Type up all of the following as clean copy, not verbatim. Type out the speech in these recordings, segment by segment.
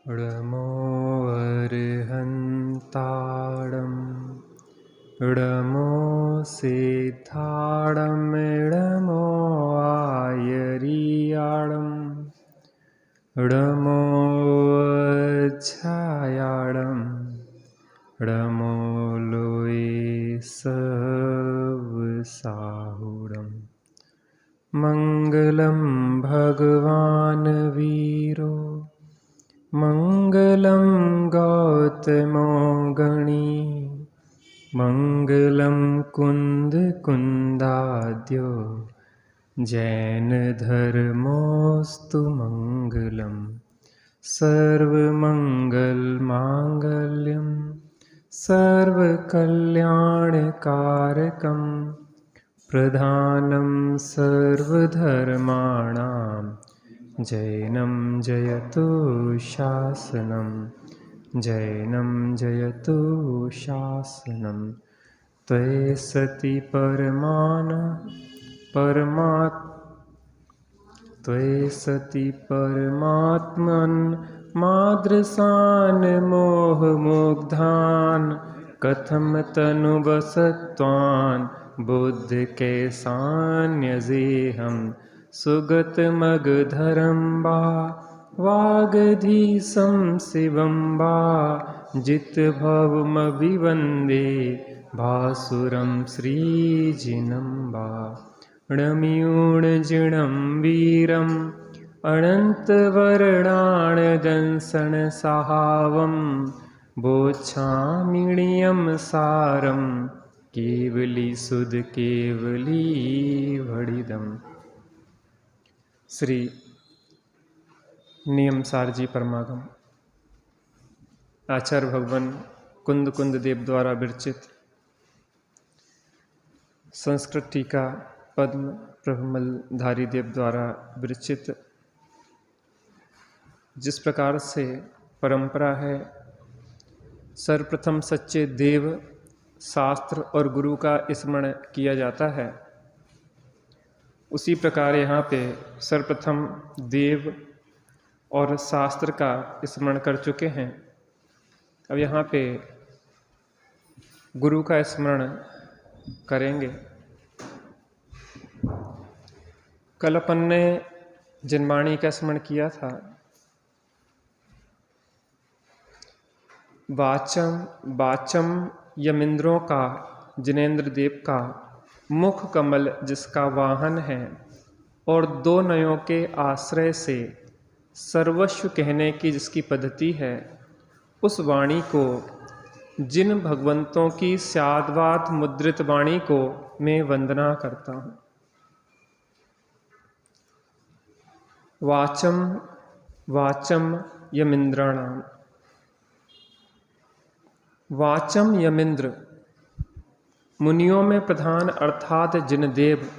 ड़मो अर्हन्ताडं ड़मो सिद्धाडं ड़मो आयरियाडं ड़मो अच्छायाडं ड़मो लोये सवसाहुडं मङ्गलं भगवान् वीरो मङ्गलं गौतमो गणी मङ्गलं कुन्दकुन्दाद्यो जैनधर्मोऽस्तु मङ्गलं सर्वमङ्गलमाङ्गल्यं सर्वकल्याणकारकं प्रधानं सर्वधर्माणां जैनं जयतु शासनं जैनं जयतु शासनं त्वयि सति परमात्मन् माद्रसान् मोहमुग्धान् कथं तनुभसत्वान् बुद्धके सान्यजेहं सुगतमगधरं वा वागधीशं शिवं वा जितभवमभिवन्दे भासुरं श्रीजिनं वा णम्यूणजिणं वीरम् अनन्तवर्णाणदंसनसहावं बोच्छामिणीयं सारं केवली सुध केवली वडिदम्। श्री नियम सारजी परमागम आचार्य भगवान कुंद कुंद देव द्वारा विरचित संस्कृत टीका पद्म प्रभमलधारी देव द्वारा विरचित जिस प्रकार से परंपरा है सर्वप्रथम सच्चे देव शास्त्र और गुरु का स्मरण किया जाता है, उसी प्रकार यहाँ पे सर्वप्रथम देव और शास्त्र का स्मरण कर चुके हैं। अब यहाँ पे गुरु का स्मरण करेंगे। कल अपन ने जनवाणी का स्मरण किया था। वाचम यमिंद्रों का, जिनेन्द्र देव का मुख कमल जिसका वाहन है और दो नयों के आश्रय से सर्वस्व कहने की जिसकी पद्धति है, उस वाणी को, जिन भगवंतों की स्याद्वात मुद्रित वाणी को मैं वंदना करता हूँ। वाचम यमिंद्राणाम। वाचम यमिंद्र मुनियों में प्रधान अर्थात जिनदेव,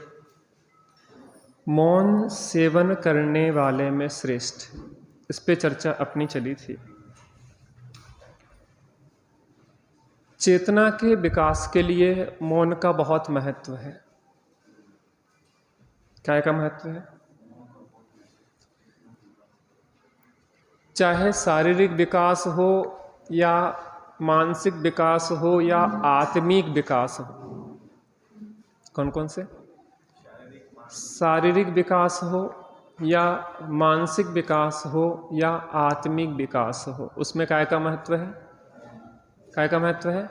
मौन सेवन करने वाले में श्रेष्ठ। इस पे चर्चा अपनी चली थी। चेतना के विकास के लिए मौन का बहुत महत्व है। क्या का महत्व है? चाहे शारीरिक विकास हो या मानसिक विकास हो या आत्मिक विकास हो। कौन कौन से? शारीरिक विकास हो या मानसिक विकास हो या आत्मिक विकास हो, उसमें काय का महत्व है? काय का महत्व है?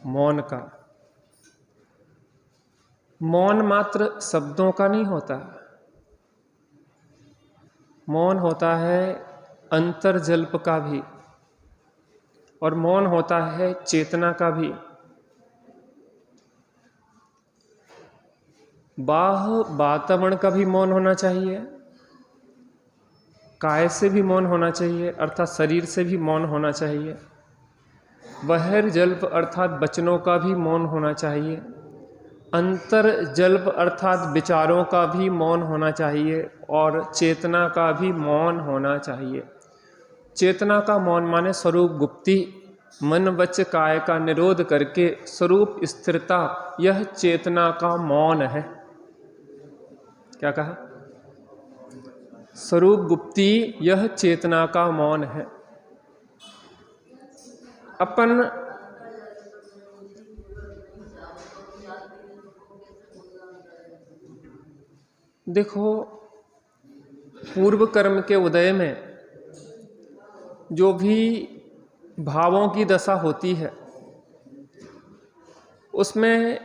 मौन का। मौन मात्र शब्दों का नहीं होता, मौन होता है अंतर्जल्प का भी, और मौन होता है चेतना का भी। बाह्य वातावरण का भी मौन होना चाहिए, काय से भी मौन होना चाहिए अर्थात शरीर से भी मौन होना चाहिए, बहिर्जल्प अर्थात वचनों का भी मौन होना चाहिए, अंतर्जल्प अर्थात विचारों का भी मौन होना चाहिए, और चेतना का भी मौन होना चाहिए। चेतना का मौन माने स्वरूप गुप्ति, मन वच काय का निरोध करके स्वरूप स्थिरता, यह चेतना का मौन है। क्या कहा? स्वरूप गुप्ति, यह चेतना का मौन है। अपन देखो, पूर्व कर्म के उदय में जो भी भावों की दशा होती है उसमें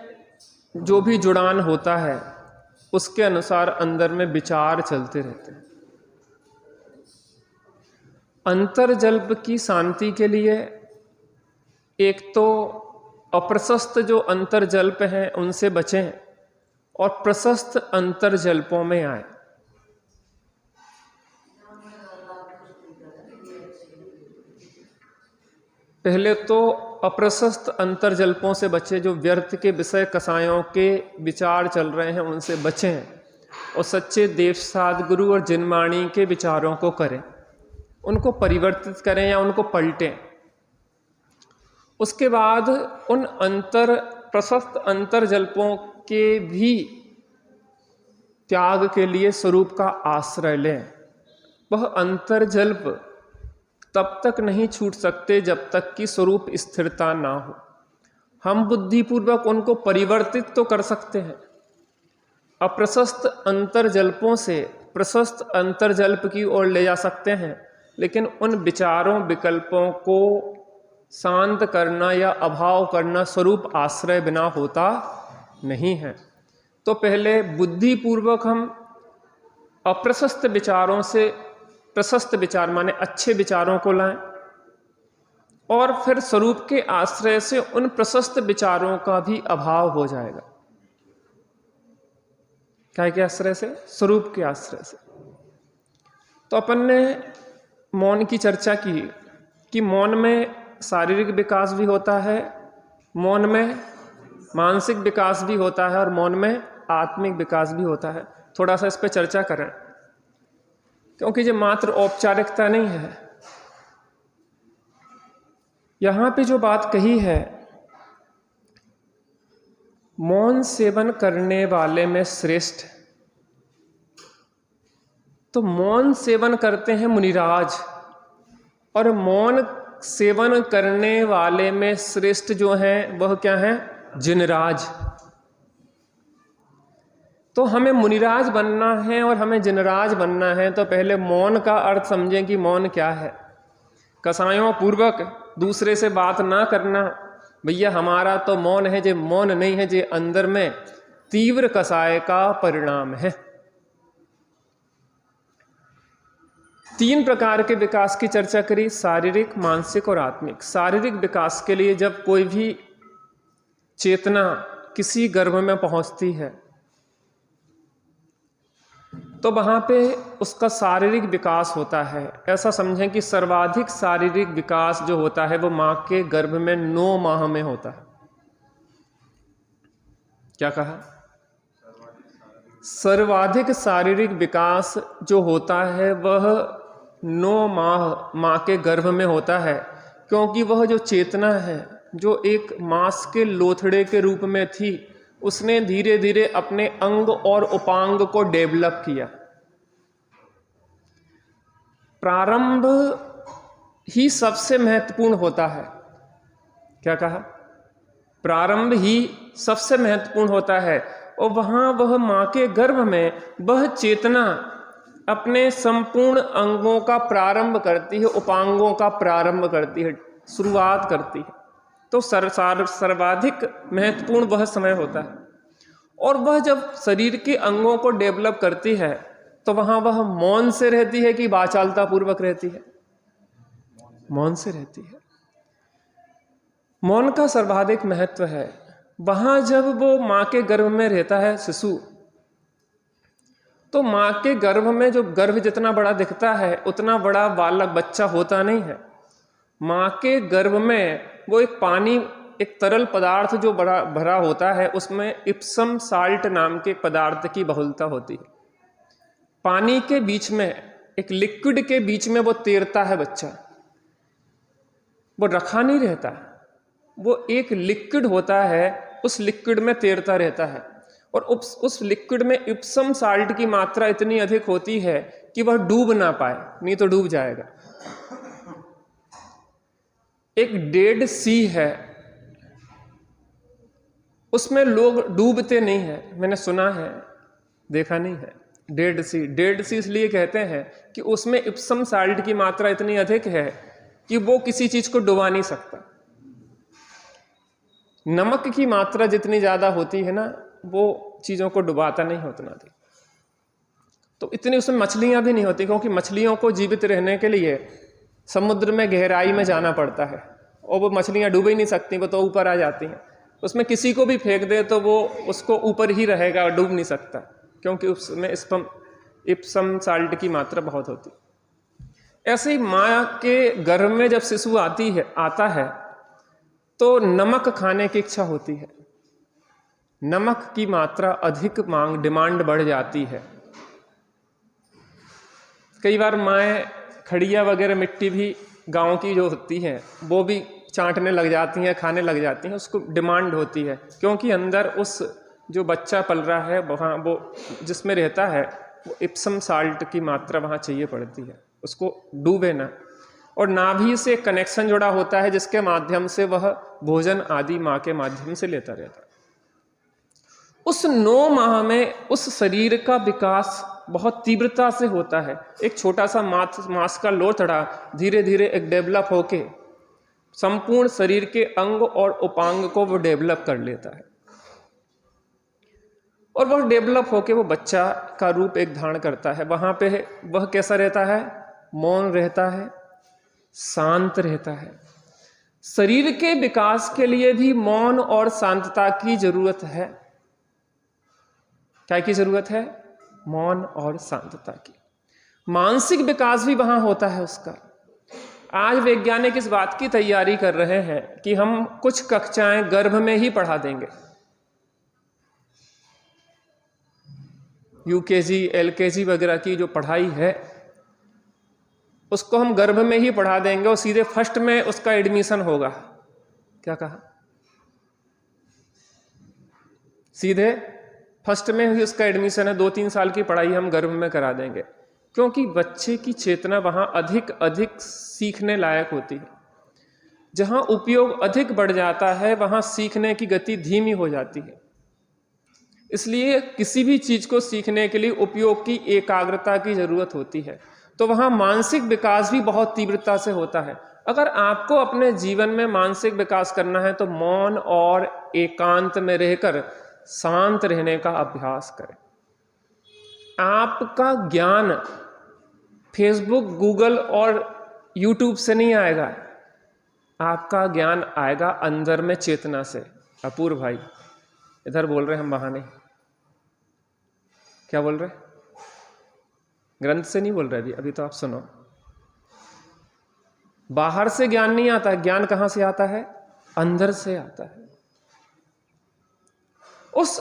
जो भी जुड़ान होता है उसके अनुसार अंदर में विचार चलते रहते हैं। अंतर्जल्प की शांति के लिए एक तो अप्रशस्त जो अंतर्जल्प हैं उनसे बचें और प्रशस्त अंतर्जल्पों में आए। पहले तो अप्रशस्त अंतर्जल्पों से बचे, जो व्यर्थ के विषय कसायों के विचार चल रहे हैं उनसे बचें और सच्चे देव सद्गुरु और जिनवाणी के विचारों को करें, उनको परिवर्तित करें या उनको पलटें। उसके बाद उन प्रशस्त अंतर्जल्पों के भी त्याग के लिए स्वरूप का आश्रय लें। वह अंतर्जल्प तब तक नहीं छूट सकते जब तक कि स्वरूप स्थिरता ना हो। हम बुद्धिपूर्वक उनको परिवर्तित तो कर सकते हैं, अप्रशस्त अंतर्जल्पों से प्रशस्त अंतर्जल्प की ओर ले जा सकते हैं, लेकिन उन विचारों विकल्पों को शांत करना या अभाव करना स्वरूप आश्रय बिना होता नहीं है। तो पहले बुद्धिपूर्वक हम अप्रशस्त विचारों से प्रशस्त विचार माने अच्छे विचारों को लाएं और फिर स्वरूप के आश्रय से उन प्रशस्त विचारों का भी अभाव हो जाएगा। क्या के आश्रय से? स्वरूप के आश्रय से। तो अपन ने मौन की चर्चा की कि मौन में शारीरिक विकास भी होता है, मौन में मानसिक विकास भी होता है और मौन में आत्मिक विकास भी होता है। थोड़ा सा इस पर चर्चा करें, क्योंकि ये मात्र औपचारिकता नहीं है। यहां पे जो बात कही है, मौन सेवन करने वाले में श्रेष्ठ, तो मौन सेवन करते हैं मुनिराज और मौन सेवन करने वाले में श्रेष्ठ जो हैं वह क्या है? जिनराज। तो हमें मुनिराज बनना है और हमें जिनराज बनना है तो पहले मौन का अर्थ समझें कि मौन क्या है। कसायों पूर्वक दूसरे से बात ना करना, भैया हमारा तो मौन है, जे मौन नहीं है, जे अंदर में तीव्र कसाय का परिणाम है। 3 प्रकार के विकास की चर्चा करी, शारीरिक, मानसिक और आत्मिक। शारीरिक विकास के लिए जब कोई भी चेतना किसी गर्भ में पहुंचती है तो वहां पे उसका शारीरिक विकास होता है। ऐसा समझें कि सर्वाधिक शारीरिक विकास जो होता है वो मां के गर्भ में 9 माह में होता है। क्या कहा? सर्वाधिक शारीरिक विकास जो होता है वह 9 माह मां के गर्भ में होता है, क्योंकि वह जो चेतना है जो एक मांस के लोथड़े के रूप में थी, उसने धीरे धीरे अपने अंग और उपांग को डेवलप किया। प्रारंभ ही सबसे महत्वपूर्ण होता है। क्या कहा? प्रारंभ ही सबसे महत्वपूर्ण होता है और वहां वह मां के गर्भ में वह चेतना अपने संपूर्ण अंगों का प्रारंभ करती है, उपांगों का प्रारंभ करती है, शुरुआत करती है। तो सर्वाधिक महत्वपूर्ण वह समय होता है और वह जब शरीर के अंगों को डेवलप करती है तो वहां वह मौन से रहती है कि वाचालता पूर्वक रहती है? मौन से रहती है। मौन का सर्वाधिक महत्व है। वहां जब वो मां के गर्भ में रहता है शिशु, तो मां के गर्भ में जो गर्भ जितना बड़ा दिखता है उतना बड़ा बालक बच्चा होता नहीं है। मां के गर्भ में वो एक पानी, एक तरल पदार्थ जो बड़ा भरा होता है, उसमें इप्सम साल्ट नाम के पदार्थ की बहुलता होती है। पानी के बीच में, एक लिक्विड के बीच में वो तैरता है बच्चा, वो रखा नहीं रहता, वो एक लिक्विड होता है, उस लिक्विड में तैरता रहता है और उस लिक्विड में इप्सम साल्ट की मात्रा इतनी अधिक होती है कि वह डूब ना पाए, नहीं तो डूब जाएगा। एक डेड सी है, उसमें लोग डूबते नहीं है। मैंने सुना है, देखा नहीं है। डेड सी इसलिए कहते हैं कि उसमें इप्सम साल्ट की मात्रा इतनी अधिक है कि वो किसी चीज को डुबा नहीं सकता। नमक की मात्रा जितनी ज्यादा होती है ना, वो चीजों को डुबाता नहीं है उतना अधिक। तो इतनी उसमें मछलियां भी नहीं होती, क्योंकि मछलियों को जीवित रहने के लिए समुद्र में गहराई में जाना पड़ता है, और वो मछलियां डूब ही नहीं सकती, वो तो ऊपर आ जाती हैं। उसमें किसी को भी फेंक दे तो वो उसको ऊपर ही रहेगा और डूब नहीं सकता, क्योंकि उसमें इप्सम साल्ट की मात्रा बहुत होती। ऐसे ही माँ के गर्भ में जब शिशु आता है तो नमक खाने की इच्छा होती है, नमक की मात्रा अधिक डिमांड बढ़ जाती है। कई बार माएँ खड़िया वगैरह मिट्टी भी गांव की जो होती है वो भी चाटने लग जाती हैं, खाने लग जाती हैं, उसको डिमांड होती है, क्योंकि अंदर उस जो बच्चा पल रहा है वहाँ वो जिसमें रहता है वो इप्सम साल्ट की मात्रा वहाँ चाहिए पड़ती है, उसको डूबे ना। और नाभि से कनेक्शन जुड़ा होता है जिसके माध्यम से वह भोजन आदि माँ के माध्यम से लेता रहता है। उस 9 माह में उस शरीर का विकास बहुत तीव्रता से होता है। एक छोटा सा मांस का लोथड़ा धीरे धीरे एक डेवलप होके संपूर्ण शरीर के अंग और उपांग को वो डेवलप कर लेता है, और वह डेवलप होके वो बच्चा का रूप एक धारण करता है। वहां पे वह कैसा रहता है? मौन रहता है, शांत रहता है। शरीर के विकास के लिए भी मौन और शांतता की जरूरत है। क्या की जरूरत है? मौन और शांतता की। मानसिक विकास भी वहां होता है उसका। आज वैज्ञानिक इस बात की तैयारी कर रहे हैं कि हम कुछ कक्षाएं गर्भ में ही पढ़ा देंगे। यूकेजी, एलकेजी वगैरह की जो पढ़ाई है उसको हम गर्भ में ही पढ़ा देंगे और सीधे फर्स्ट में उसका एडमिशन होगा। क्या कहा? सीधे फर्स्ट में ही उसका एडमिशन है। 2-3 साल की पढ़ाई हम गर्भ में करा देंगे, क्योंकि बच्चे की चेतना वहां अधिक सीखने लायक होती है। जहां उपयोग अधिक बढ़ जाता है वहां सीखने की गति धीमी हो जाती है। इसलिए किसी भी चीज को सीखने के लिए उपयोग की एकाग्रता की जरूरत होती है। तो वहां मानसिक विकास भी बहुत तीव्रता से होता है। अगर आपको अपने जीवन में मानसिक विकास करना है तो मौन और एकांत में रहकर शांत रहने का अभ्यास करें। आपका ज्ञान फेसबुक, गूगल और यूट्यूब से नहीं आएगा, आपका ज्ञान आएगा अंदर में चेतना से। अपूर्व भाई इधर बोल रहे, हम वहां नहीं। क्या बोल रहे? ग्रंथ से नहीं बोल रहे अभी तो आप सुनो। बाहर से ज्ञान नहीं आता, ज्ञान कहां से आता है? अंदर से आता है। उस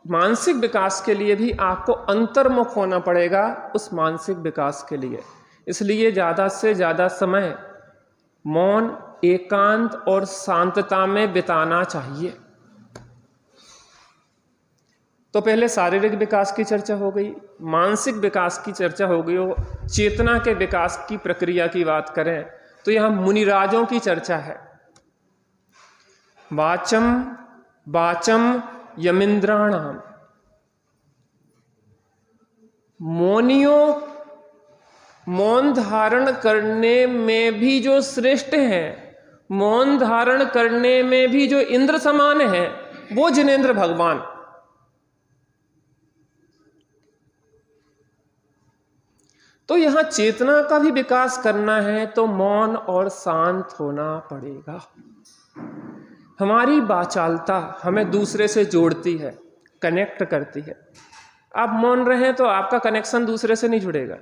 मानसिक विकास के लिए भी आपको अंतर्मुख होना पड़ेगा, उस मानसिक विकास के लिए। इसलिए ज्यादा से ज्यादा समय मौन, एकांत और शांतता में बिताना चाहिए। तो पहले शारीरिक विकास की चर्चा हो गई, मानसिक विकास की चर्चा हो गई। और चेतना के विकास की प्रक्रिया की बात करें तो यहां मुनिराजों की चर्चा है। वाचम यमिंद्राणाम, मौनियों मौन धारण करने में भी जो श्रेष्ठ हैं, मौन धारण करने में भी जो इंद्र समान है, वो जिनेंद्र भगवान। तो यहां चेतना का भी विकास करना है तो मौन और शांत होना पड़ेगा। हमारी वाचालता हमें दूसरे से जोड़ती है, कनेक्ट करती है। आप मौन रहे तो आपका कनेक्शन दूसरे से नहीं जुड़ेगा।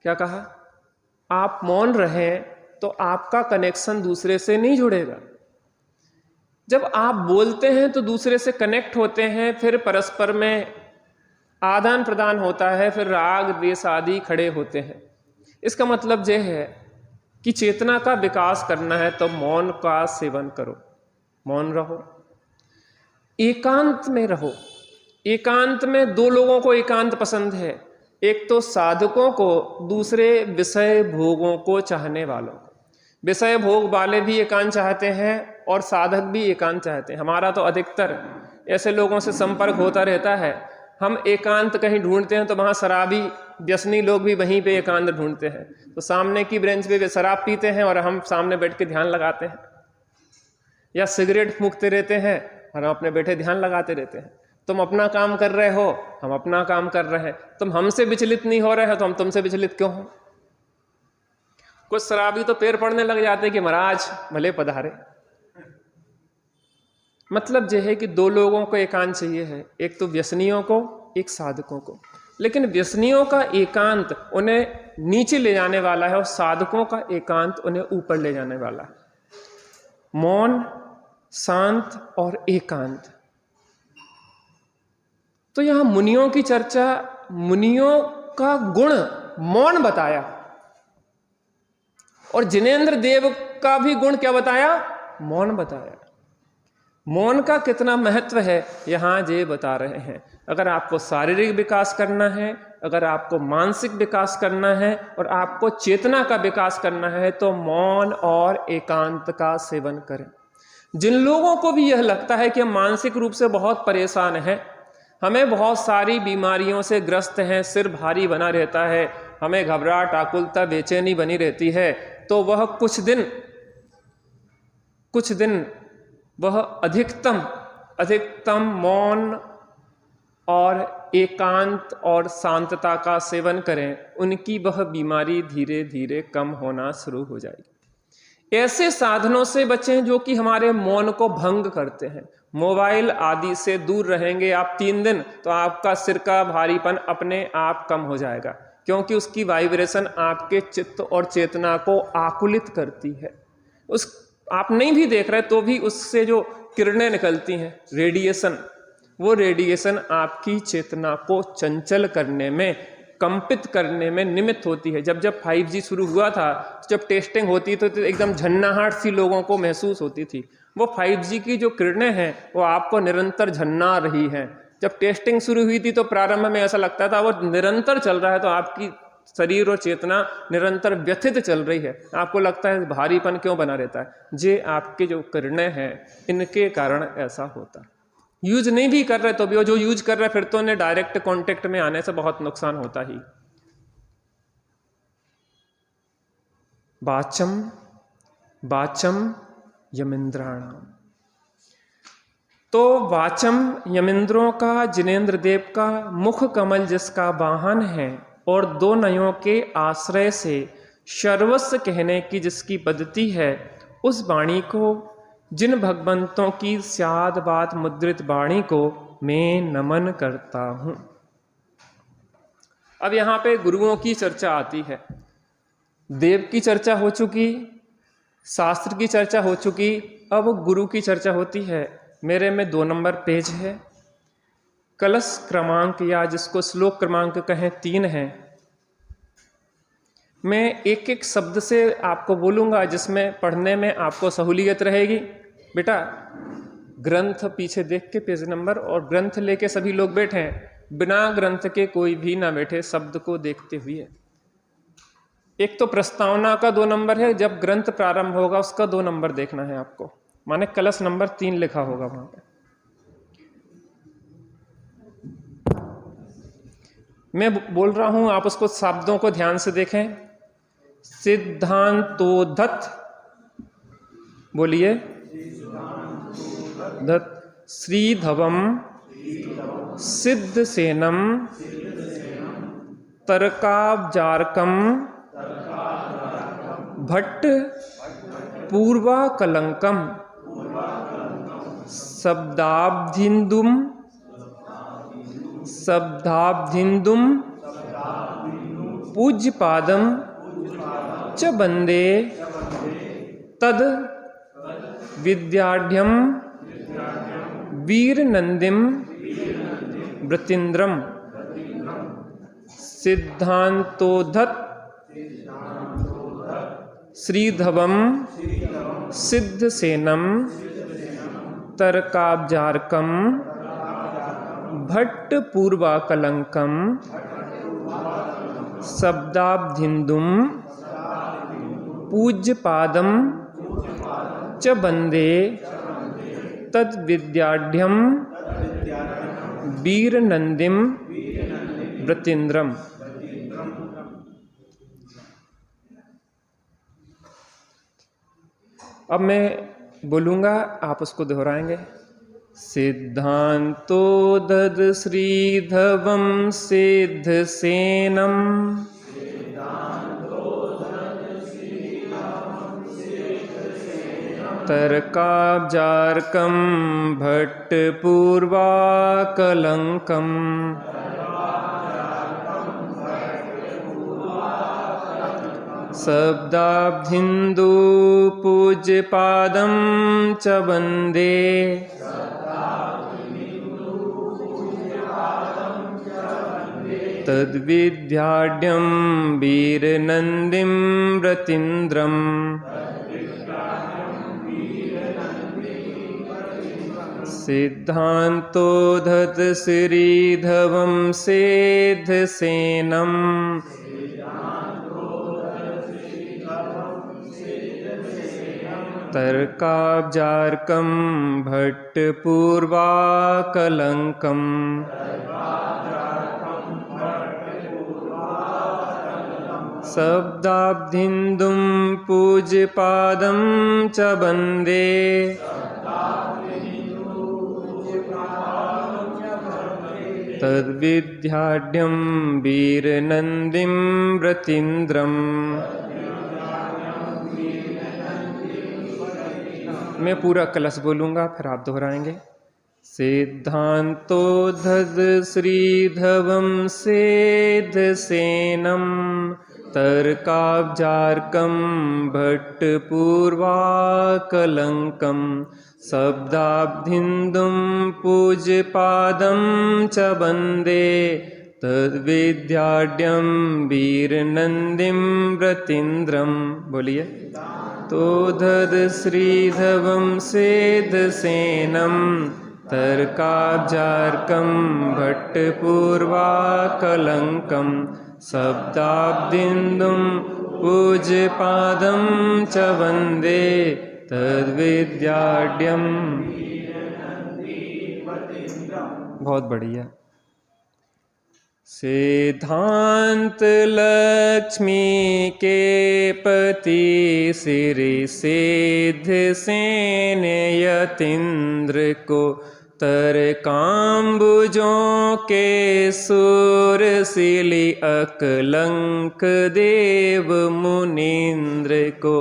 क्या कहा? आप मौन रहे तो आपका कनेक्शन दूसरे से नहीं जुड़ेगा। जब आप बोलते हैं तो दूसरे से कनेक्ट होते हैं, फिर परस्पर में आदान प्रदान होता है, फिर राग द्वेष आदि खड़े होते हैं। इसका मतलब यह है कि चेतना का विकास करना है तो मौन का सेवन करो, मौन रहो, एकांत में रहो। एकांत में 2 लोगों को एकांत पसंद है, एक तो साधकों को, दूसरे विषय भोगों को चाहने वालों को। विषय भोग वाले भी एकांत चाहते हैं और साधक भी एकांत चाहते हैं। हमारा तो अधिकतर ऐसे लोगों से संपर्क होता रहता है, हम एकांत कहीं ढूंढते हैं तो वहाँ शराबी व्यसनी लोग भी वहीं पे एकांत ढूंढते हैं। तो सामने की बेंच पे वे शराब पीते हैं और हम सामने बैठ के ध्यान लगाते हैं, या सिगरेट फूंकते रहते हैं और हम अपने बैठे ध्यान लगाते रहते हैं। तुम अपना काम कर रहे हो, हम अपना काम कर रहे हैं, तुम हमसे विचलित नहीं हो रहे हो तो हम तुमसे विचलित क्यों हो? कुछ शराबी तो पैर पड़ने लग जाते कि महाराज भले पधारे। मतलब यह है कि दो लोगों को एकांत चाहिए है, एक तो व्यसनियों को, एक साधकों को। लेकिन व्यसनियों का एकांत उन्हें नीचे ले जाने वाला है और साधकों का एकांत उन्हें ऊपर ले जाने वाला है। मौन, शांत और एकांत। तो यहां मुनियों की चर्चा, मुनियों का गुण मौन बताया, और जिनेंद्र देव का भी गुण क्या बताया? मौन बताया। मौन का कितना महत्व है यहां ये बता रहे हैं। अगर आपको शारीरिक विकास करना है, अगर आपको मानसिक विकास करना है और आपको चेतना का विकास करना है तो मौन और एकांत का सेवन करें। जिन लोगों को भी यह लगता है कि हम मानसिक रूप से बहुत परेशान हैं, हमें बहुत सारी बीमारियों से ग्रस्त हैं, सिर भारी बना रहता है, हमें घबराहट, आकुलता, बेचैनी बनी रहती है, तो वह कुछ दिन वह अधिकतम मौन और एकांत और शांतता का सेवन करें, उनकी वह बीमारी धीरे धीरे कम होना शुरू हो जाएगी। ऐसे साधनों से बचें जो कि हमारे मौन को भंग करते हैं। मोबाइल आदि से दूर रहेंगे आप 3 दिन तो आपका सिर का भारीपन अपने आप कम हो जाएगा, क्योंकि उसकी वाइब्रेशन आपके चित्त और चेतना को आकुलित करती है। आप नहीं भी देख रहे तो भी उससे जो किरणें निकलती हैं, रेडिएशन, वो रेडिएशन आपकी चेतना को चंचल करने में, कंपित करने में निमित्त होती है। जब 5G शुरू हुआ था, जब टेस्टिंग होती तो एकदम झन्नाहट सी लोगों को महसूस होती थी। वो 5G की जो किरणें हैं वो आपको निरंतर झन्ना रही हैं। जब टेस्टिंग शुरू हुई थी तो प्रारंभ में ऐसा लगता था वो निरंतर चल रहा है, तो आपकी शरीर और चेतना निरंतर व्यथित चल रही है, आपको लगता है भारीपन क्यों बना रहता है। ये आपके जो किरणें हैं इनके कारण ऐसा होता है। यूज नहीं भी कर रहे तो भी, जो यूज कर रहे फिर तो उन्हें डायरेक्ट कांटेक्ट में आने से बहुत नुकसान होता ही। वाचम यमिंद्राणाम। तो वाचम यमिंद्रों का, जिनेंद्र देव का मुख कमल जिसका वाहन है और 2 नयों के आश्रय से सर्वस्व कहने की जिसकी पद्धति है, उस वाणी को, जिन भगवंतों की स्याद बात मुद्रित वाणी को मैं नमन करता हूं। अब यहां पे गुरुओं की चर्चा आती है। देव की चर्चा हो चुकी, शास्त्र की चर्चा हो चुकी, अब गुरु की चर्चा होती है। मेरे में 2 नंबर पेज है, कलश क्रमांक या जिसको श्लोक क्रमांक कहें 3 है। मैं एक एक शब्द से आपको बोलूंगा जिसमें पढ़ने में आपको सहूलियत रहेगी। बेटा ग्रंथ पीछे देख के पेज नंबर, और ग्रंथ लेके सभी लोग बैठे हैं, बिना ग्रंथ के कोई भी ना बैठे, शब्द को देखते हुए। एक तो प्रस्तावना का 2 नंबर है, जब ग्रंथ प्रारंभ होगा उसका 2 नंबर देखना है आपको, माने कलश नंबर 3 लिखा होगा वहां पे। मैं बोल रहा हूं, आप उसको शब्दों को ध्यान से देखें। सिद्धांतोद्धत, बोलिए, धत श्रीधवम सिद्धसेनम तर्काब्जारकम भट्ट पूर्वाकलंकम शब्दाब्धिन्दुम पूज्यपादम च वंदे तद विद्याढ्यम वीरनंदिम वृतीन्द्रम। सिद्धांतोद्धत श्रीधवम सिद्धसेनम तर्काब्जारकम भट्ट पूर्वाकलंकम शब्दाब्धिन्दुम पूज्य पादम च वंदे तद विद्याढ़्यम वीर नंदिम व्रतीन्द्रम। अब मैं बोलूंगा, आप उसको दोहराएंगे। सिद्धांतो दद श्रीधवम सिद्ध सेनम तर्काब्जार्कम भट्ट पूर्वाकलंकम शब्दाब्धिन्दु पूज्यपादं च वन्दे तद्विद्याढ्यं वीरनन्दिं व्रतीन्द्रम्। सिद्धांतो धत श्रीधवं सिद्धसेनं तर्काब्जार्कं भट्टपूर्वाकलंकम् शब्दाब्धिन्दुं पूज्यपादं च वन्दे तद्विद्याढ्यं वीरनन्दिं व्रतीन्द्रम्। मैं पूरा कलश बोलूंगा, फिर आप दोहराएंगे। सिद्धांतो धद श्रीधवं सिद्धसेनं तर्काब्जार्कं भट्टपूर्वाकलंकं शब्दाब्धिन्दुं पूज्यपादं च वन्दे तद्विद्याढ्यं वीरनन्दिं व्रतीन्द्रम्। बोलिए। तो धद श्रीधवं सिद्धसेनं तर्काब्जार्कं भट्टपूर्वाकलंकं शब्दाब्धिन्दुं पूज्यपादं च वन्दे तद्विद्याढ्यं। बहुत बढ़िया। सिद्धांत लक्ष्मी के पति श्री सिद्ध सेन यतीन्द्र को तरकाम्बुजों के सुरसिली अकलंक देव मुनीन्द्र को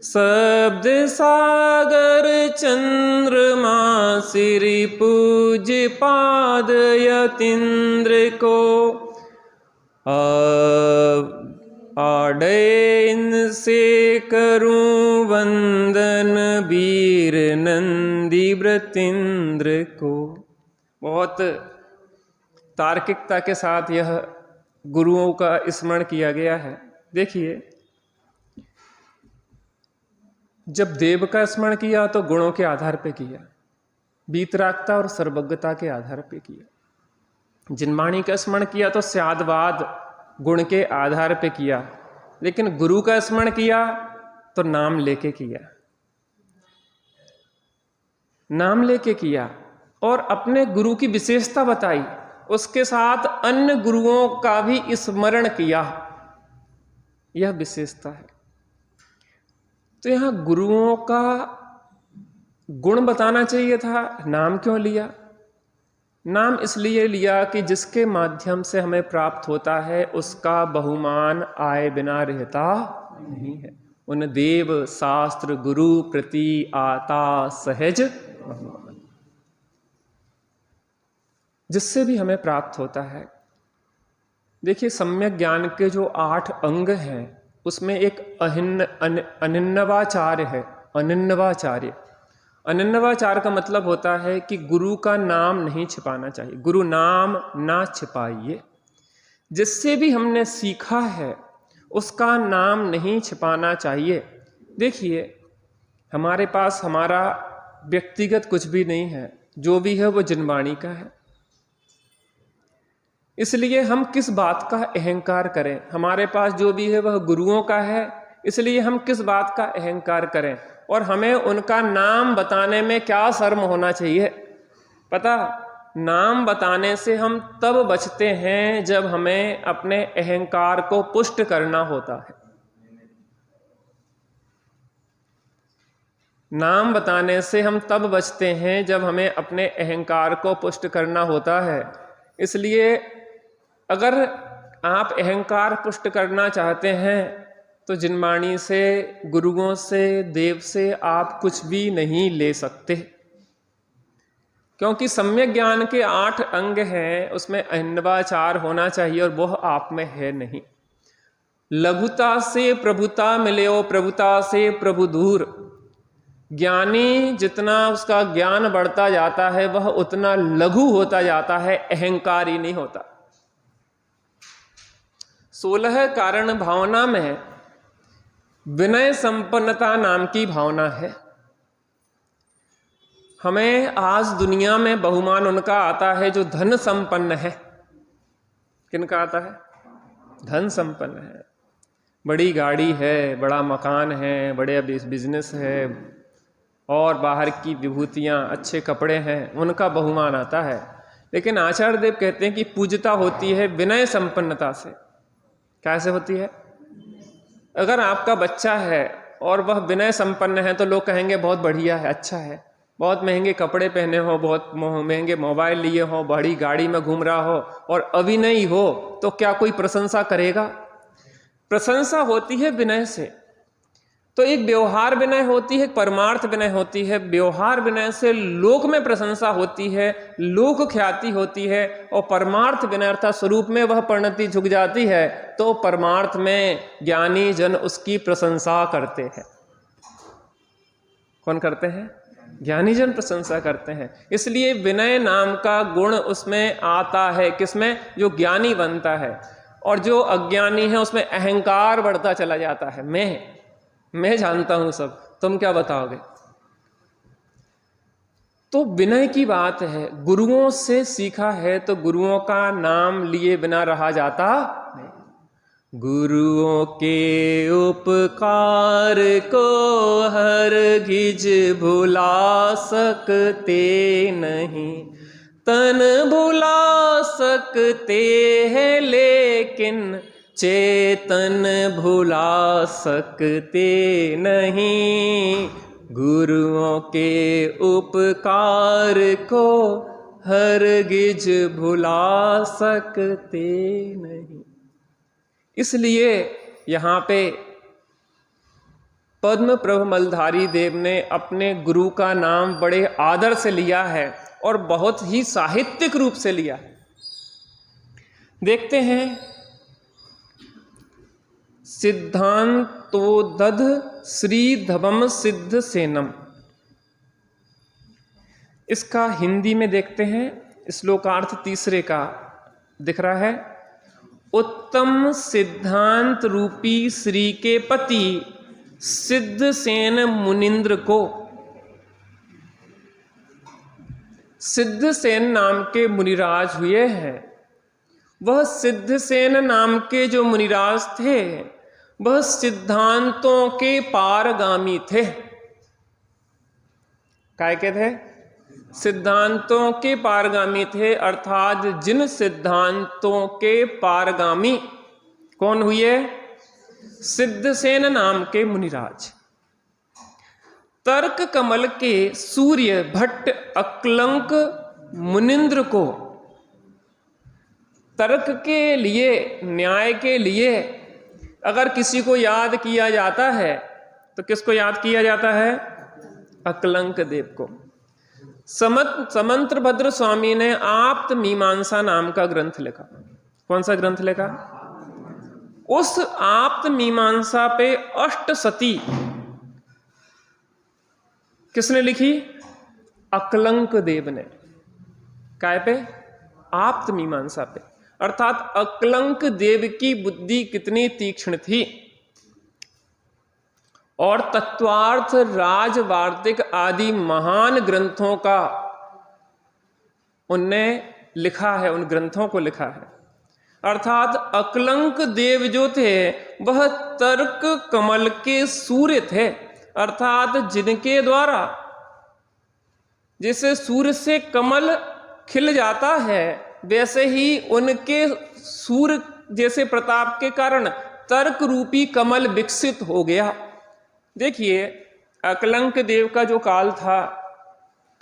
शब्द सागर चंद्रमा श्री पूज्य पाद यतीन्द्र को आड़ैन से करूं वंदन वीर नंदी व्रतीन्द्र को। बहुत तार्किकता के साथ यह गुरुओं का स्मरण किया गया है। देखिए, जब देव का स्मरण किया तो गुणों के आधार पे किया, वीतरागता और सर्वज्ञता के आधार पे किया। जिनवाणी का स्मरण किया तो स्यादवाद गुण के आधार पे किया, लेकिन गुरु का स्मरण किया तो नाम लेके किया, नाम लेके किया और अपने गुरु की विशेषता बताई, उसके साथ अन्य गुरुओं का भी स्मरण किया। यह विशेषता है। तो यहां गुरुओं का गुण बताना चाहिए था, नाम क्यों लिया? नाम इसलिए लिया कि जिसके माध्यम से हमें प्राप्त होता है उसका बहुमान आए बिना रहता नहीं है। उन देव शास्त्र गुरु प्रति आता सहज बहुमान, जिससे भी हमें प्राप्त होता है। देखिए, सम्यक ज्ञान के जो 8 अंग हैं उसमें एक अनिन्नवाचार्य है। अनिन्नवाचार्य, अनिन्नवाचार का मतलब होता है कि गुरु का नाम नहीं छिपाना चाहिए। गुरु नाम ना छिपाइए। जिससे भी हमने सीखा है उसका नाम नहीं छिपाना चाहिए। देखिए, हमारे पास हमारा व्यक्तिगत कुछ भी नहीं है, जो भी है वो जिनवाणी का है। इसलिए हम किस बात का अहंकार करें? हमारे पास जो भी है वह गुरुओं का है, इसलिए हम किस बात का अहंकार करें, और हमें उनका नाम बताने में क्या शर्म होना चाहिए। पता, नाम बताने से हम तब बचते हैं जब हमें अपने अहंकार को पुष्ट करना होता है। नाम बताने से हम तब बचते हैं जब हमें अपने अहंकार को पुष्ट करना होता है। इसलिए अगर आप अहंकार पुष्ट करना चाहते हैं तो जिनवाणी से, गुरुओं से, देव से आप कुछ भी नहीं ले सकते, क्योंकि सम्यक ज्ञान के 8 अंग हैं, उसमें अहिन्वाचार होना चाहिए और वह आप में है नहीं। लघुता से प्रभुता मिले, प्रभुता से प्रभु दूर। ज्ञानी जितना उसका ज्ञान बढ़ता जाता है वह उतना लघु होता जाता है, अहंकारी नहीं होता। 16 कारण भावना में विनय संपन्नता नाम की भावना है। हमें आज दुनिया में बहुमान उनका आता है जो धन संपन्न है। किनका आता है? धन संपन्न है, बड़ी गाड़ी है, बड़ा मकान है, बड़े बिजनेस है और बाहर की विभूतियां, अच्छे कपड़े हैं, उनका बहुमान आता है। लेकिन आचार्य देव कहते हैं कि पूज्यता होती है विनय संपन्नता से। कैसे होती है? अगर आपका बच्चा है और वह विनय संपन्न है तो लोग कहेंगे बहुत बढ़िया है, अच्छा है। बहुत महंगे कपड़े पहने हो, बहुत महंगे मोबाइल लिए हो, बड़ी गाड़ी में घूम रहा हो और अविनयी हो तो क्या कोई प्रशंसा करेगा? प्रशंसा होती है विनय से। तो एक व्यवहार विनय होती है, एक परमार्थ विनय होती है। व्यवहार विनय से लोक में प्रशंसा होती है, लोक ख्याति होती है, और परमार्थ विनय अर्थात स्वरूप में वह परिणति झुक जाती है तो परमार्थ में ज्ञानी जन उसकी प्रशंसा करते हैं। कौन करते हैं? ज्ञानी जन प्रशंसा करते हैं। इसलिए विनय नाम का गुण उसमें आता है, किसमें? जो ज्ञानी बनता है। और जो अज्ञानी है उसमें अहंकार बढ़ता चला जाता है। मैं जानता हूं सब, तुम क्या बताओगे? तो विनय की बात है। गुरुओं से सीखा है तो गुरुओं का नाम लिए बिना रहा जाता नहीं। गुरुओं के उपकार को हरगिज भुला सकते नहीं, तन भुला सकते हैं लेकिन चेतन भुला सकते नहीं। गुरुओं के उपकार को हरगिज भुला सकते नहीं। इसलिए यहाँ पे पद्म प्रभ मलधारी देव ने अपने गुरु का नाम बड़े आदर से लिया है और बहुत ही साहित्यिक रूप से लिया है। देखते हैं, सिद्धांतोदध श्रीधवम सिद्ध सेनम, इसका हिंदी में देखते हैं। श्लोकार्थ तीसरे का दिख रहा है। उत्तम सिद्धांत रूपी श्री के पति सिद्ध सेन मुनिंद्र को। सिद्ध सेन नाम के मुनिराज हुए हैं। वह सिद्ध सेन नाम के जो मुनिराज थे वह सिद्धांतों के पारगामी थे। काय के थे? सिद्धांतों के पारगामी थे, अर्थात जिन सिद्धांतों के पारगामी कौन हुए? सिद्धसेन नाम के मुनिराज। तर्क कमल के सूर्य भट्ट अक्लंक मुनिंद्र को तर्क के लिए, न्याय के लिए अगर किसी को याद किया जाता है तो किसको याद किया जाता है? अक्लंक देव को। समंत्र भद्र स्वामी ने आप्त मीमांसा नाम का ग्रंथ लिखा। कौन सा ग्रंथ लिखा? उस आप्त मीमांसा पे अष्टसती किसने लिखी? अक्लंक देव ने। काय पे? आप्त मीमांसा पे। अर्थात अक्लंक देव की बुद्धि कितनी तीक्ष्ण थी और तत्वार्थ, राजवार्तिक आदि महान ग्रंथों का उनने लिखा है, उन ग्रंथों को लिखा है। अर्थात अकलंक देव जो थे वह तर्क कमल के सूर्य थे, अर्थात जिनके द्वारा जैसे सूर्य से कमल खिल जाता है वैसे ही उनके सूर्य जैसे प्रताप के कारण तर्क रूपी कमल विकसित हो गया। देखिए अकलंक देव का जो काल था,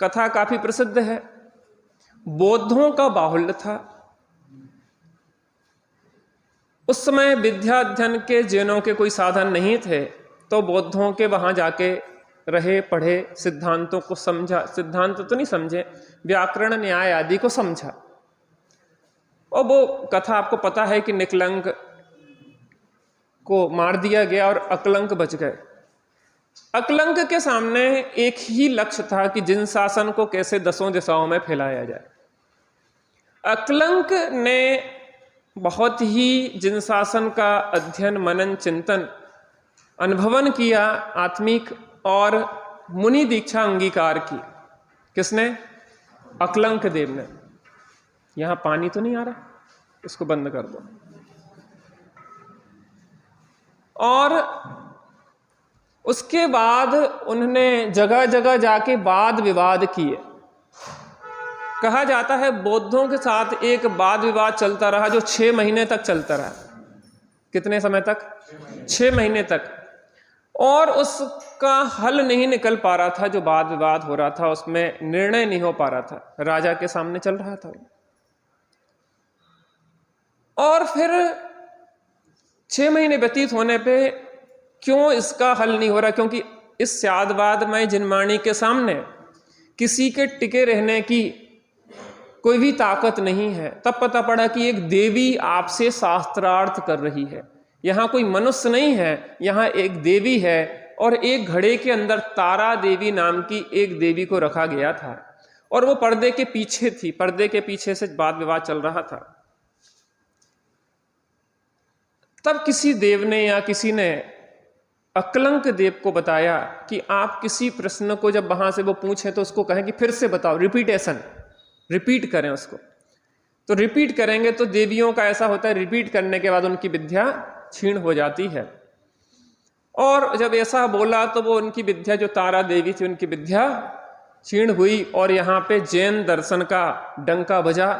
कथा काफी प्रसिद्ध है, बौद्धों का बाहुल्य था। उस समय विद्या अध्ययन के जैनों के कोई साधन नहीं थे, तो बौद्धों के वहां जाके रहे, पढ़े, सिद्धांतों को समझा, सिद्धांत तो नहीं समझे, व्याकरण न्याय आदि को समझा। और वो कथा आपको पता है कि निकलंक को मार दिया गया और अकलंक बच गए। अकलंक के सामने एक ही लक्ष्य था कि जिन शासन को कैसे दसों दिशाओं में फैलाया जाए। अकलंक ने बहुत ही जिन शासन का अध्ययन, मनन, चिंतन, अनुभवन किया, आत्मिक और मुनि दीक्षा अंगीकार की। किसने? अकलंक देव ने। यहां पानी तो नहीं आ रहा, इसको बंद कर दो। और उसके बाद उन्होंने जगह जगह जाके वाद विवाद किए। कहा जाता है बौद्धों के साथ एक वाद विवाद चलता रहा जो 6 महीने तक चलता रहा। कितने समय तक? 6 महीने तक। और उसका हल नहीं निकल पा रहा था, जो वाद विवाद हो रहा था उसमें निर्णय नहीं हो पा रहा था, राजा के सामने चल रहा था। और फिर 6 महीने व्यतीत होने पे क्यों इसका हल नहीं हो रहा? क्योंकि इस स्यादवादमय जिनवाणी के सामने किसी के टिके रहने की कोई भी ताकत नहीं है। तब पता पड़ा कि एक देवी आपसे शास्त्रार्थ कर रही है। यहाँ कोई मनुष्य नहीं है, यहाँ एक देवी है। और एक घड़े के अंदर तारा देवी नाम की एक देवी को रखा गया था और वो पर्दे के पीछे थी। पर्दे के पीछे से वाद विवाद चल रहा था। तब किसी देव ने या किसी ने अकलंक देव को बताया कि आप किसी प्रश्न को जब वहां से वो पूछे तो उसको कहें कि फिर से बताओ, रिपीटेशन, रिपीट करें उसको। तो रिपीट करेंगे तो देवियों का ऐसा होता है, रिपीट करने के बाद उनकी विद्या क्षीण हो जाती है। और जब ऐसा बोला तो वो उनकी विद्या, जो तारा देवी थी, उनकी विद्या क्षीण हुई। और यहाँ पे जैन दर्शन का डंका बजा।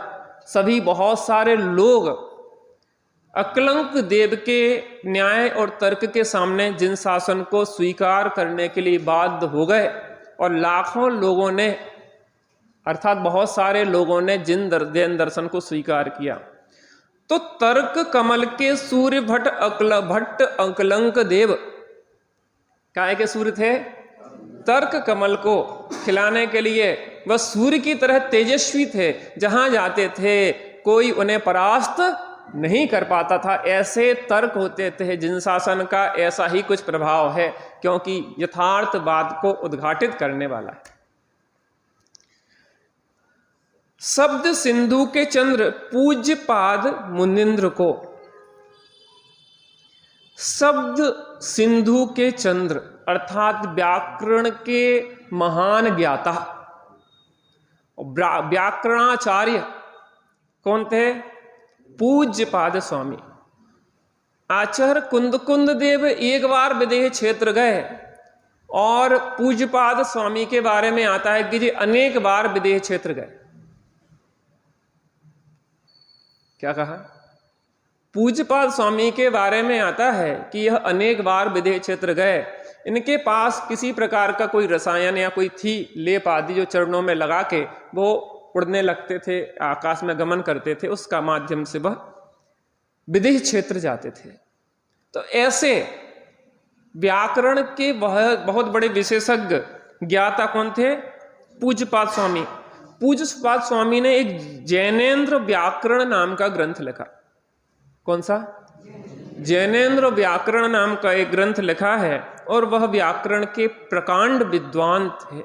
सभी बहुत सारे लोग अकलंक देव के न्याय और तर्क के सामने जिन शासन को स्वीकार करने के लिए बाध्य हो गए। और लाखों लोगों ने, अर्थात बहुत सारे लोगों ने जैन दर्शन को स्वीकार किया। तो तर्क कमल के सूर्य भट्ट अकलंक देव काय के सूर्य थे? तर्क कमल को खिलाने के लिए वह सूर्य की तरह तेजस्वी थे। जहां जाते थे कोई उन्हें परास्त नहीं कर पाता था। ऐसे तर्क होते थे। जिन शासन का ऐसा ही कुछ प्रभाव है, क्योंकि यथार्थवाद को उद्घाटित करने वाला है। शब्द सिंधु के चंद्र पूज्य पाद मुनिंद्र को, शब्द सिंधु के चंद्र अर्थात व्याकरण के महान ज्ञाता, व्याकरणाचार्य कौन थे? पूज्य पाद स्वामी। आचार्य कुंद देव एक बार विदेह क्षेत्र गए और पूज्यपाद स्वामी के बारे में आता है कि जी अनेक बार विदेह क्षेत्र गए। क्या कहा? पूज्यपाद स्वामी के बारे में आता है कि यह अनेक बार विदेह क्षेत्र गए। इनके पास किसी प्रकार का कोई रसायन या कोई थी लेप आदि जो चरणों में लगा के वो उड़ने लगते थे, आकाश में गमन करते थे, उसका माध्यम से वह विदेह क्षेत्र जाते थे। तो ऐसे व्याकरण के बहुत बड़े विशेषज्ञ ज्ञाता कौन थे? पूज्यपाद स्वामी। पूज्यपाद स्वामी ने एक जैनेन्द्र व्याकरण नाम का ग्रंथ लिखा। कौन सा? जैनेन्द्र व्याकरण नाम का एक ग्रंथ लिखा है और वह व्याकरण के प्रकांड विद्वान थे।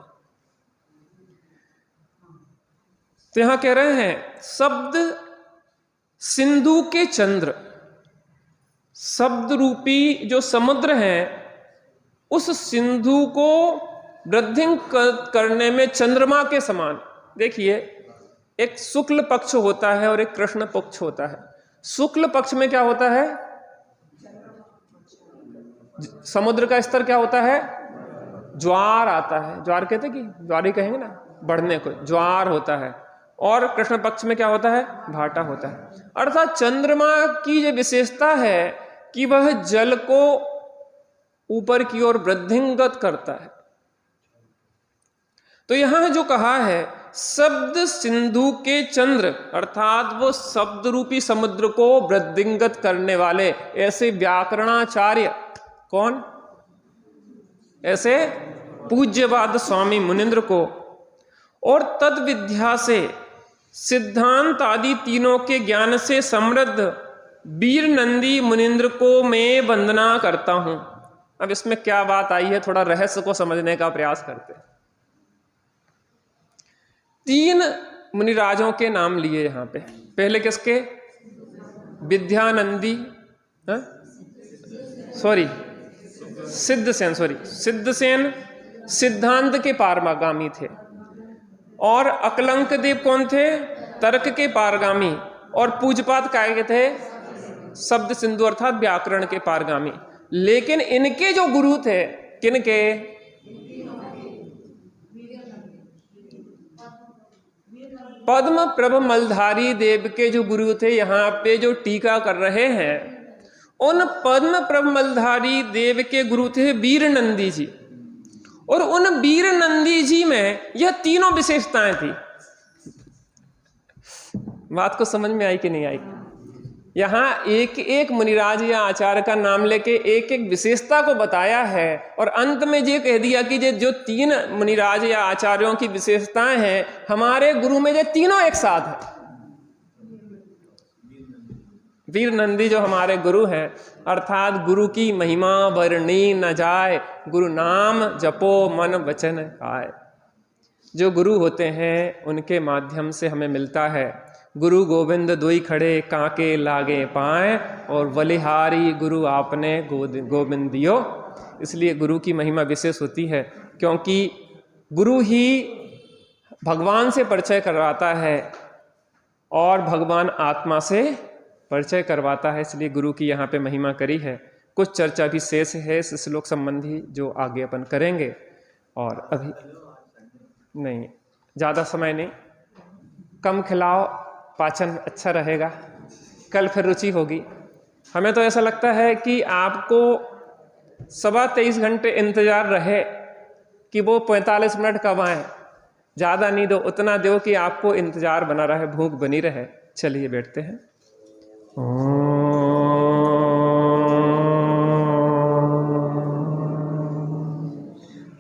तो यहां कह रहे हैं शब्द सिंधु के चंद्र, शब्द रूपी जो समुद्र है उस सिंधु को वृद्धि करने में चंद्रमा के समान। देखिए एक शुक्ल पक्ष होता है और एक कृष्ण पक्ष होता है। शुक्ल पक्ष में क्या होता है? समुद्र का स्तर क्या होता है? ज्वार आता है। ज्वार कहते कि ज्वार ही कहेंगे ना, बढ़ने को ज्वार होता है। और कृष्ण पक्ष में क्या होता है? भाटा होता है। अर्थात चंद्रमा की जो विशेषता है कि वह जल को ऊपर की ओर वृद्धिंगत करता है। तो यहां जो कहा है शब्द सिंधु के चंद्र, अर्थात वो शब्द रूपी समुद्र को वृद्धिंगत करने वाले ऐसे व्याकरणाचार्य कौन? ऐसे पूज्यवाद स्वामी मुनिंद्र को, और तद विद्या से सिद्धांत आदि तीनों के ज्ञान से समृद्ध वीर नंदी मुनिंद्र को मैं वंदना करता हूं। अब इसमें क्या बात आई है, थोड़ा रहस्य को समझने का प्रयास करते हैं। 3 मुनिराजों के नाम लिए यहां पे। पहले किसके? विद्यानंदी, सिद्धसेन सिद्धांत के पारगामी थे। और अकलंक देव कौन थे? तर्क के पारगामी। और पूजपात काय के थे? शब्द सिंधु अर्थात व्याकरण के पारगामी। लेकिन इनके जो गुरु थे, किनके? पद्म प्रभ मलधारी देव के जो गुरु थे। यहां पे जो टीका कर रहे हैं, उन पद्म प्रभ मलधारी देव के गुरु थे वीर नंदी जी। और उन वीर नंदी जी में यह तीनों विशेषताएं थी। बात को समझ में आई कि नहीं आई? यहां एक एक मुनिराज या आचार्य का नाम लेके एक एक विशेषता को बताया है, और अंत में ये कह दिया कि ये जो 3 मुनिराज या आचार्यों की विशेषताएं हैं, हमारे गुरु में ये तीनों एक साथ है। वीर नंदी जो हमारे गुरु हैं, अर्थात गुरु की महिमा वर्णी न जाए, गुरु नाम जपो मन वचन आए। जो गुरु होते हैं उनके माध्यम से हमें मिलता है। गुरु गोविंद दुई खड़े काके लागे पाए, और बलिहारी गुरु आपने गोविंद दियो। इसलिए गुरु की महिमा विशेष होती है, क्योंकि गुरु ही भगवान से परिचय करवाता है और भगवान आत्मा से परिचय करवाता है। इसलिए गुरु की यहाँ पे महिमा करी है। कुछ चर्चा भी शेष है इस श्लोक संबंधी, जो आगे अपन करेंगे। और अभी नहीं, ज़्यादा समय नहीं, कम खिलाओ, पाचन अच्छा रहेगा, कल फिर रुचि होगी। हमें तो ऐसा लगता है कि आपको 23.25 घंटे इंतजार रहे कि वो 45 मिनट कब आए। ज़्यादा नहीं दो, उतना दो कि आपको इंतजार बना रहे, भूख बनी रहे। चलिए बैठते हैं।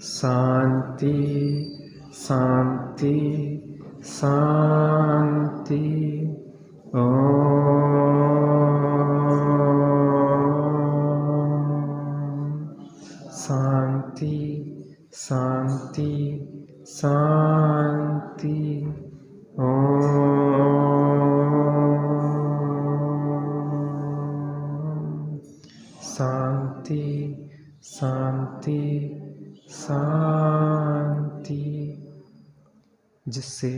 शांति शांति शांति। शांति शांति शांति। शांति शांति शांति। जिससे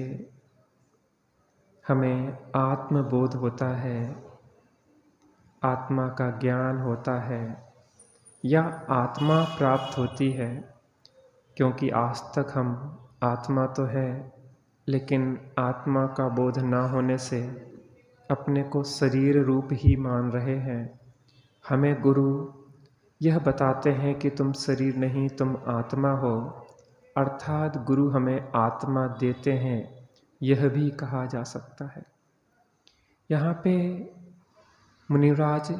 हमें आत्मबोध होता है, आत्मा का ज्ञान होता है, या आत्मा प्राप्त होती है। क्योंकि आज तक हम आत्मा तो है, लेकिन आत्मा का बोध ना होने से अपने को शरीर रूप ही मान रहे हैं। हमें गुरु यह बताते हैं कि तुम शरीर नहीं, तुम आत्मा हो। अर्थात गुरु हमें आत्मा देते हैं, यह भी कहा जा सकता है। यहाँ पे मुनिराज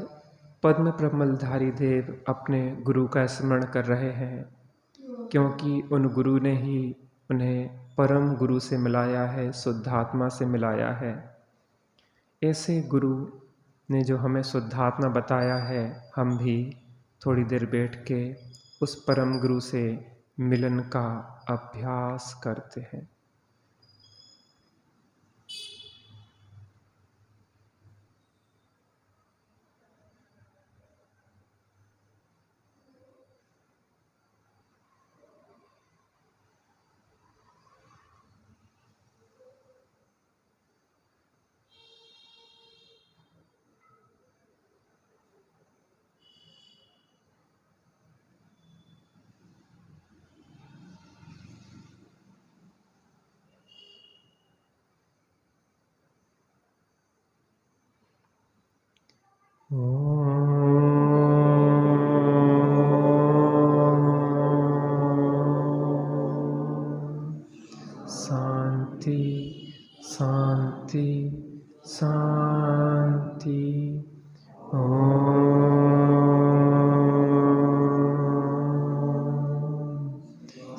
पद्म प्रमलधारी देव अपने गुरु का स्मरण कर रहे हैं, क्योंकि उन गुरु ने ही उन्हें परम गुरु से मिलाया है, शुद्धात्मा से मिलाया है। ऐसे गुरु ने जो हमें शुद्धात्मा बताया है, हम भी थोड़ी देर बैठ के उस परम गुरु से मिलन का अभ्यास करते हैं। शांति शांति शांति।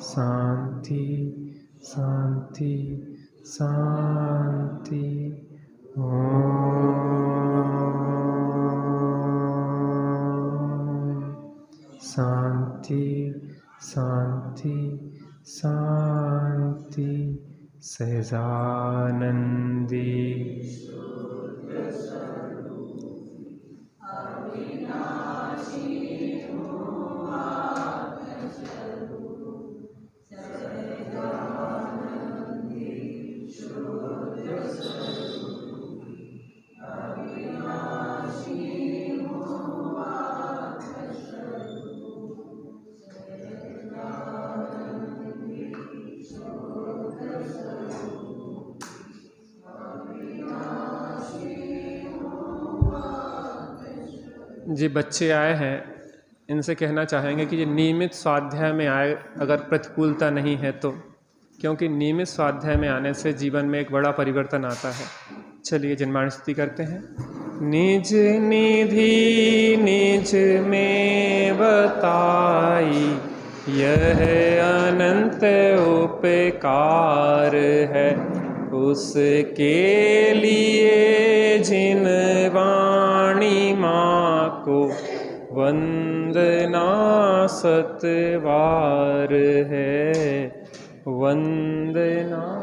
शांति शांति शांति। शांति शांति शांति। सहजानंदी। जी बच्चे आए हैं, इनसे कहना चाहेंगे कि ये नियमित स्वाध्याय में आए अगर प्रतिकूलता नहीं है तो, क्योंकि नियमित स्वाध्याय में आने से जीवन में एक बड़ा परिवर्तन आता है। चलिए जिनवाणी स्तुति करते हैं। निज निधि निज में बताई, यह अनंत उपकार है उसके लिए जिन वाणी माँ को वंदना सतवार है, वंदना।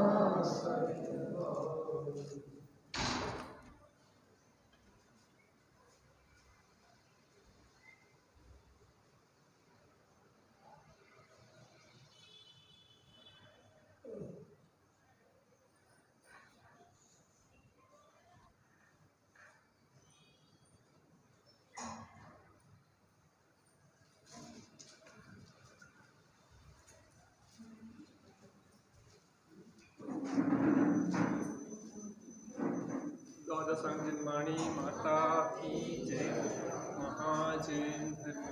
द्वादश जिनवाणी माता की जय। महाजन।